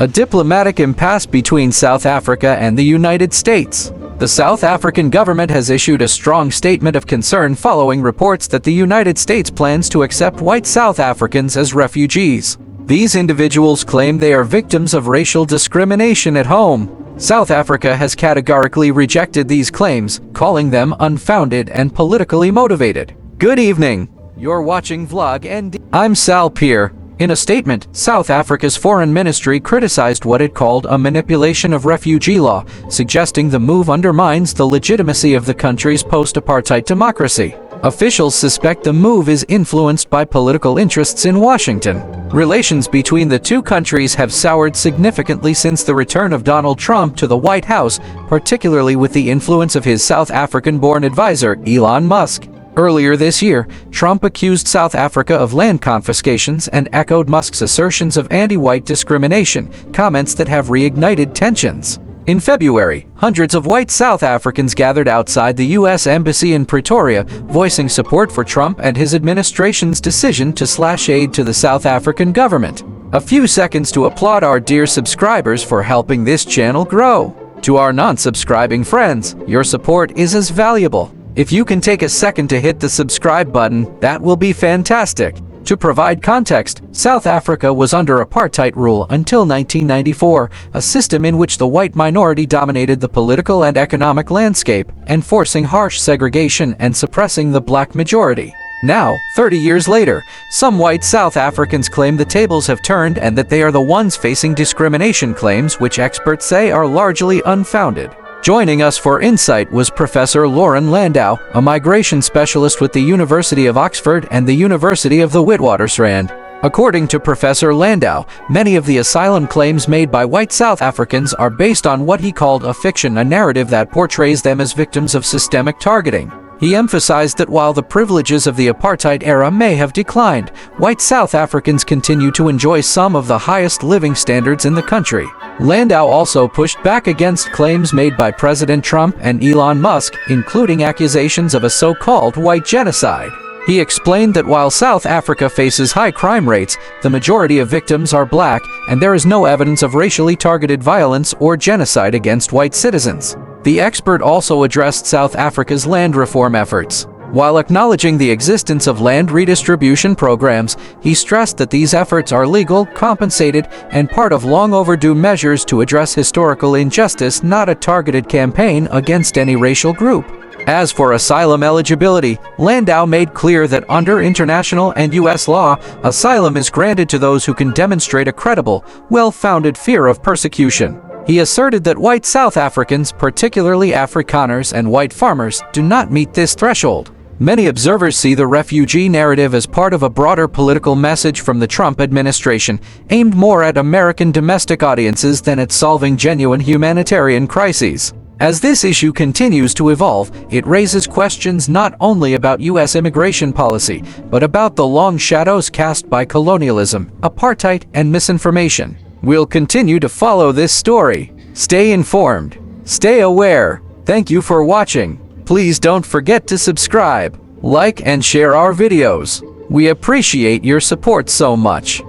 A diplomatic impasse between South Africa and the United States. The South African government has issued a strong statement of concern following reports that the United States plans to accept white South Africans as refugees. These individuals claim they are victims of racial discrimination at home. South Africa has categorically rejected these claims, calling them unfounded and politically motivated. Good evening. You're watching VlogND. I'm Sal Pier. In a statement, South Africa's foreign ministry criticized what it called a manipulation of refugee law, suggesting the move undermines the legitimacy of the country's post-apartheid democracy. Officials suspect the move is influenced by political interests in Washington. Relations between the two countries have soured significantly since the return of Donald Trump to the White House, particularly with the influence of his South African-born advisor, Elon Musk. Earlier this year, Trump accused South Africa of land confiscations and echoed Musk's assertions of anti-white discrimination, comments that have reignited tensions. In February, hundreds of white South Africans gathered outside the U.S. Embassy in Pretoria, voicing support for Trump and his administration's decision to slash aid to the South African government. A few seconds to applaud our dear subscribers for helping this channel grow. To our non-subscribing friends, your support is as valuable. If you can take a second to hit the subscribe button, that will be fantastic. To provide context, South Africa was under apartheid rule until 1994, a system in which the white minority dominated the political and economic landscape, enforcing harsh segregation and suppressing the black majority. Now, 30 years later, some white South Africans claim the tables have turned and that they are the ones facing discrimination claims which experts say are largely unfounded. Joining us for insight was Professor Lauren Landau, a migration specialist with the University of Oxford and the University of the Witwatersrand. According to Professor Landau, many of the asylum claims made by white South Africans are based on what he called a fiction, a narrative that portrays them as victims of systemic targeting. He emphasized that while the privileges of the apartheid era may have declined, white South Africans continue to enjoy some of the highest living standards in the country. Landau also pushed back against claims made by President Trump and Elon Musk, including accusations of a so-called white genocide. He explained that while South Africa faces high crime rates, the majority of victims are black, and there is no evidence of racially targeted violence or genocide against white citizens. The expert also addressed South Africa's land reform efforts. While acknowledging the existence of land redistribution programs, he stressed that these efforts are legal, compensated, and part of long overdue measures to address historical injustice, not a targeted campaign against any racial group. As for asylum eligibility, Landau made clear that under international and U.S. law, asylum is granted to those who can demonstrate a credible, well-founded fear of persecution. He asserted that white South Africans, particularly Afrikaners and white farmers, do not meet this threshold. Many observers see the refugee narrative as part of a broader political message from the Trump administration, aimed more at American domestic audiences than at solving genuine humanitarian crises. As this issue continues to evolve, it raises questions not only about U.S. immigration policy, but about the long shadows cast by colonialism, apartheid, and misinformation. We'll continue to follow this story. Stay informed. Stay aware. Thank you for watching. Please don't forget to subscribe, like, and share our videos. We appreciate your support so much.